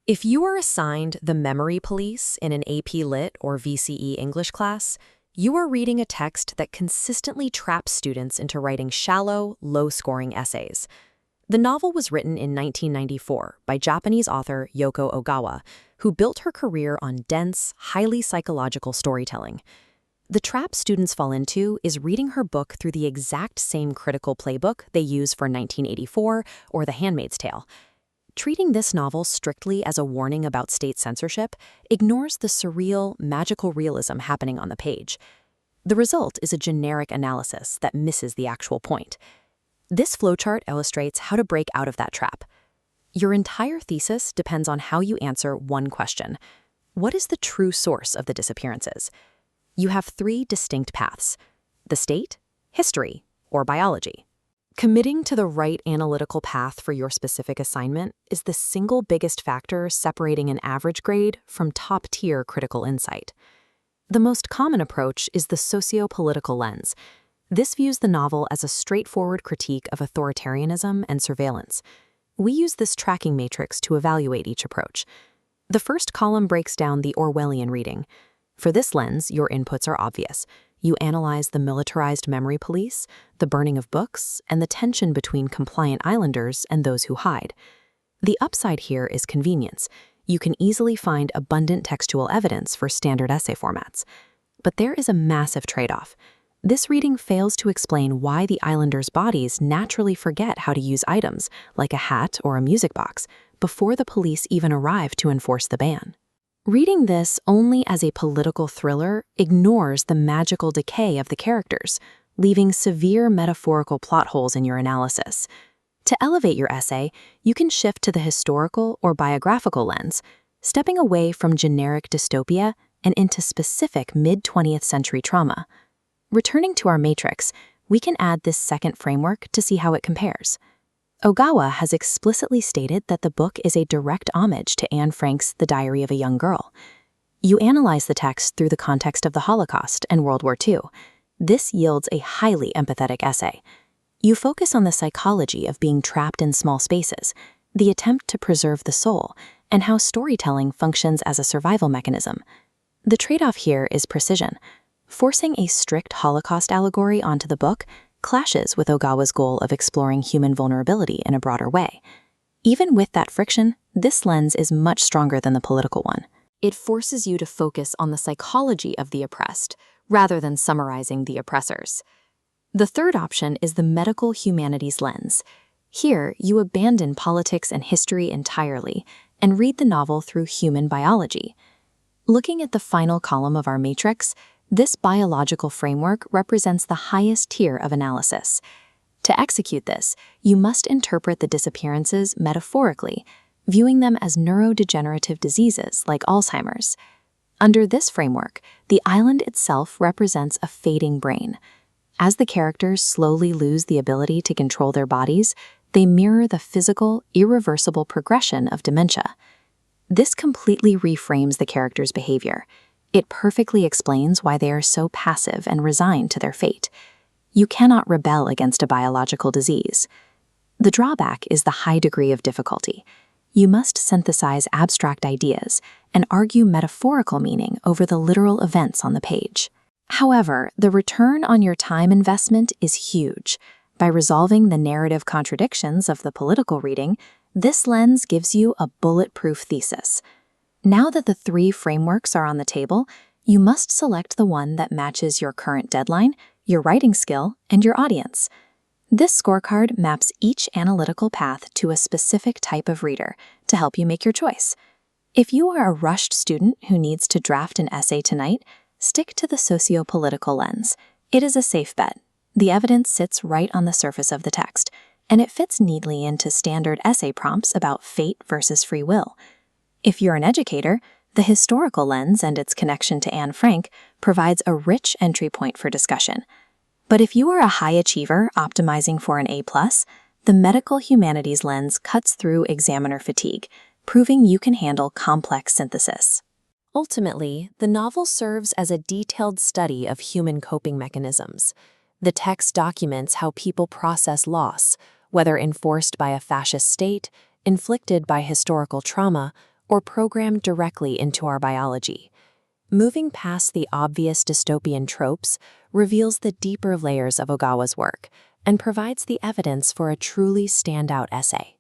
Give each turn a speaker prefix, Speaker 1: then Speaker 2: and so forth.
Speaker 1: If you are assigned the memory police in an AP Lit or VCE English class, you are reading a text that consistently traps students into writing shallow, low-scoring essays. The novel was written in 1994 by Japanese author Yoko Ogawa, who built her career on dense, highly psychological storytelling. The trap students fall into is reading her book through the exact same critical playbook they use for 1984 or The Handmaid's Tale. Treating this novel strictly as a warning about state censorship ignores the surreal, magical realism happening on the page. The result is a generic analysis that misses the actual point. This flowchart illustrates how to break out of that trap. Your entire thesis depends on how you answer one question. What is the true source of the disappearances? You have three distinct paths: the state, history, or biology. Committing to the right analytical path for your specific assignment is the single biggest factor separating an average grade from top-tier critical insight. The most common approach is the socio-political lens. This views the novel as a straightforward critique of authoritarianism and surveillance. We use this tracking matrix to evaluate each approach. The first column breaks down the Orwellian reading. For this lens, your inputs are obvious. You analyze the militarized memory police, the burning of books, and the tension between compliant islanders and those who hide. The upside here is convenience. You can easily find abundant textual evidence for standard essay formats. But there is a massive trade-off. This reading fails to explain why the islanders' bodies naturally forget how to use items, like a hat or a music box, before the police even arrive to enforce the ban. Reading this only as a political thriller ignores the magical decay of the characters, leaving severe metaphorical plot holes in your analysis. To elevate your essay, you can shift to the historical or biographical lens, stepping away from generic dystopia and into specific mid-20th century trauma. Returning to our matrix, we can add this second framework to see how it compares. Ogawa has explicitly stated that the book is a direct homage to Anne Frank's The Diary of a Young Girl. You analyze the text through the context of the Holocaust and World War II. This yields a highly empathetic essay. You focus on the psychology of being trapped in small spaces, the attempt to preserve the soul, and how storytelling functions as a survival mechanism. The trade-off here is precision. Forcing a strict Holocaust allegory onto the book clashes with Ogawa's goal of exploring human vulnerability in a broader way. Even with that friction, this lens is much stronger than the political one. It forces you to focus on the psychology of the oppressed, rather than summarizing the oppressors. The third option is the medical humanities lens. Here, you abandon politics and history entirely and read the novel through human biology. Looking at the final column of our matrix, this biological framework represents the highest tier of analysis. To execute this, you must interpret the disappearances metaphorically, viewing them as neurodegenerative diseases like Alzheimer's. Under this framework, the island itself represents a fading brain. As the characters slowly lose the ability to control their bodies, they mirror the physical, irreversible progression of dementia. This completely reframes the characters' behavior. It perfectly explains why they are so passive and resigned to their fate. You cannot rebel against a biological disease. The drawback is the high degree of difficulty. You must synthesize abstract ideas and argue metaphorical meaning over the literal events on the page. However, the return on your time investment is huge. By resolving the narrative contradictions of the political reading, this lens gives you a bulletproof thesis. Now that the three frameworks are on the table, you must select the one that matches your current deadline, your writing skill, and your audience. This scorecard maps each analytical path to a specific type of reader to help you make your choice. If you are a rushed student who needs to draft an essay tonight, stick to the socio-political lens. It is a safe bet. The evidence sits right on the surface of the text, and it fits neatly into standard essay prompts about fate versus free will. If you're an educator, the historical lens and its connection to Anne Frank provides a rich entry point for discussion. But if you are a high achiever optimizing for an A+, the medical humanities lens cuts through examiner fatigue, proving you can handle complex synthesis. Ultimately, the novel serves as a detailed study of human coping mechanisms. The text documents how people process loss, whether enforced by a fascist state, inflicted by historical trauma, or programmed directly into our biology. Moving past the obvious dystopian tropes reveals the deeper layers of Ogawa's work and provides the evidence for a truly standout essay.